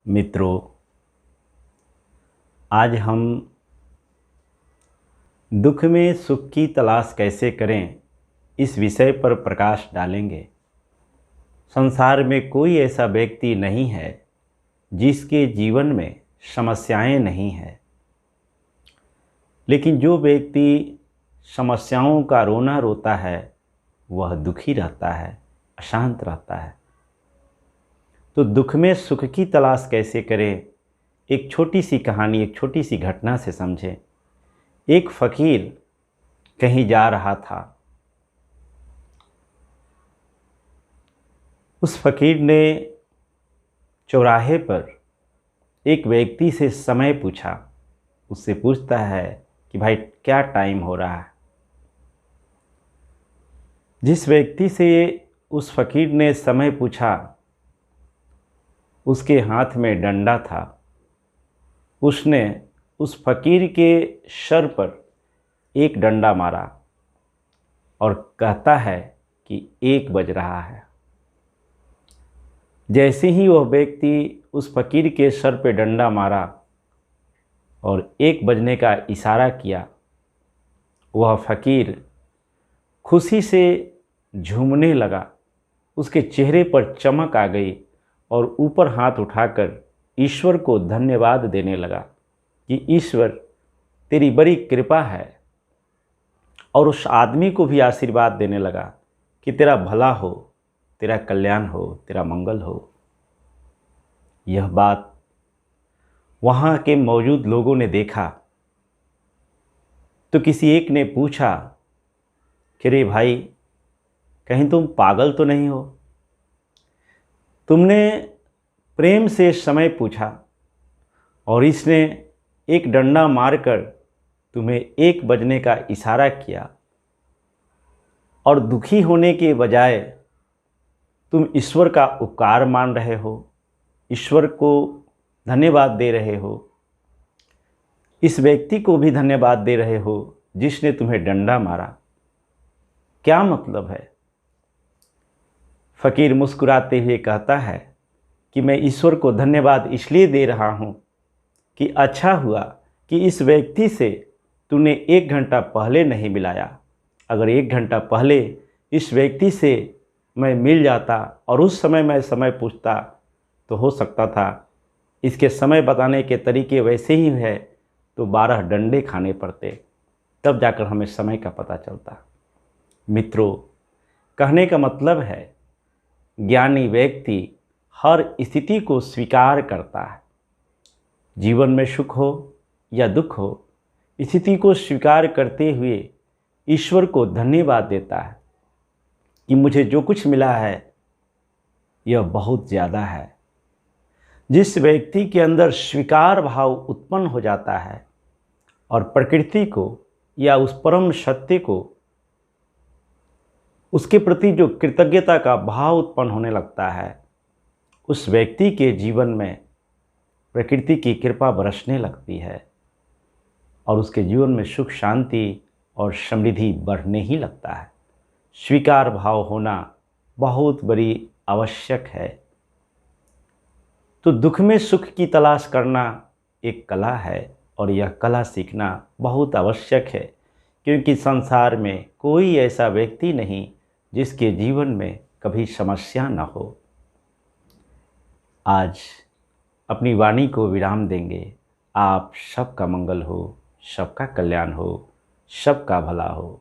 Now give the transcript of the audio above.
मित्रों, आज हम दुख में सुख की तलाश कैसे करें इस विषय पर प्रकाश डालेंगे। संसार में कोई ऐसा व्यक्ति नहीं है जिसके जीवन में समस्याएं नहीं हैं, लेकिन जो व्यक्ति समस्याओं का रोना रोता है वह दुखी रहता है, अशांत रहता है। तो दुख में सुख की तलाश कैसे करें, एक छोटी सी कहानी, एक छोटी सी घटना से समझें। एक फ़कीर कहीं जा रहा था। उस फ़कीर ने चौराहे पर एक व्यक्ति से समय पूछा। उससे पूछता है कि भाई क्या टाइम हो रहा है। जिस व्यक्ति से उस फ़कीर ने समय पूछा उसके हाथ में डंडा था। उसने उस फ़कीर के सर पर एक डंडा मारा और कहता है कि 1 बज रहा है। जैसे ही वह व्यक्ति उस फ़कीर के सर पे डंडा मारा और 1 बजने का इशारा किया, वह फ़कीर खुशी से झूमने लगा। उसके चेहरे पर चमक आ गई और ऊपर हाथ उठाकर ईश्वर को धन्यवाद देने लगा कि ईश्वर तेरी बड़ी कृपा है। और उस आदमी को भी आशीर्वाद देने लगा कि तेरा भला हो, तेरा कल्याण हो, तेरा मंगल हो। यह बात वहाँ के मौजूद लोगों ने देखा तो किसी एक ने पूछा कि रे भाई, कहीं तुम पागल तो नहीं हो? तुमने प्रेम से समय पूछा और इसने एक डंडा मारकर तुम्हें 1 बजने का इशारा किया और दुखी होने के बजाय तुम ईश्वर का उपकार मान रहे हो, ईश्वर को धन्यवाद दे रहे हो, इस व्यक्ति को भी धन्यवाद दे रहे हो जिसने तुम्हें डंडा मारा। क्या मतलब है? फ़कीर मुस्कुराते हुए कहता है कि मैं ईश्वर को धन्यवाद इसलिए दे रहा हूँ कि अच्छा हुआ कि इस व्यक्ति से तूने 1 घंटा पहले नहीं मिलाया। अगर 1 घंटा पहले इस व्यक्ति से मैं मिल जाता और उस समय मैं समय पूछता तो हो सकता था इसके समय बताने के तरीके वैसे ही है तो 12 डंडे खाने पड़ते, तब जाकर हमें समय का पता चलता। मित्रों, कहने का मतलब है ज्ञानी व्यक्ति हर स्थिति को स्वीकार करता है। जीवन में सुख हो या दुख हो, स्थिति को स्वीकार करते हुए ईश्वर को धन्यवाद देता है कि मुझे जो कुछ मिला है यह बहुत ज़्यादा है। जिस व्यक्ति के अंदर स्वीकार भाव उत्पन्न हो जाता है और प्रकृति को या उस परम सत्य को, उसके प्रति जो कृतज्ञता का भाव उत्पन्न होने लगता है, उस व्यक्ति के जीवन में प्रकृति की कृपा बरसने लगती है और उसके जीवन में सुख, शांति और समृद्धि बढ़ने ही लगता है। स्वीकार भाव होना बहुत बड़ी आवश्यक है। तो दुख में सुख की तलाश करना एक कला है और यह कला सीखना बहुत आवश्यक है, क्योंकि संसार में कोई ऐसा व्यक्ति नहीं जिसके जीवन में कभी समस्या न हो। आज अपनी वाणी को विराम देंगे। आप सबका मंगल हो, सबका कल्याण हो, सबका भला हो।